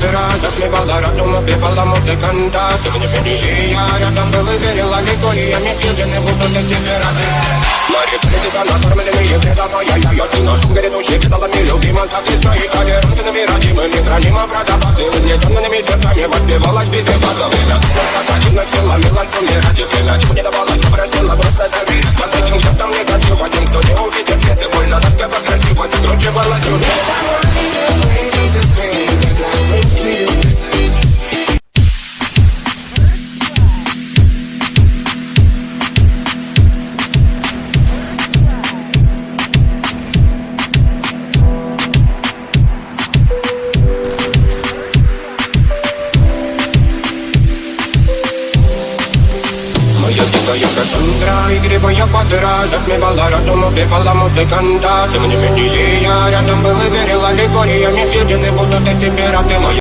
подыра, затмевала разум, убивала музыканта. Тем не менее я рядом был и верила легориями, съедены будут эти пираты. Мари, политика, накормленные предавая я ты наш грядущий педалами любима, так и стоит толерантными, родимыми, хранима про запасы. Угнетенными сердцами воспевалась биты базовые. Касательно сила, мелансумия, ради плена. Тьму не давалась, просила просто доверить. Под этим где-то негатив, а тем, кто не увидит свет, и больно, тоска красиво, закручивалась уже. Дикая Кассандра, игривая подыра, затмевала разум, убивала музыканта. Тем не менее я рядом был и верила легориями, съедены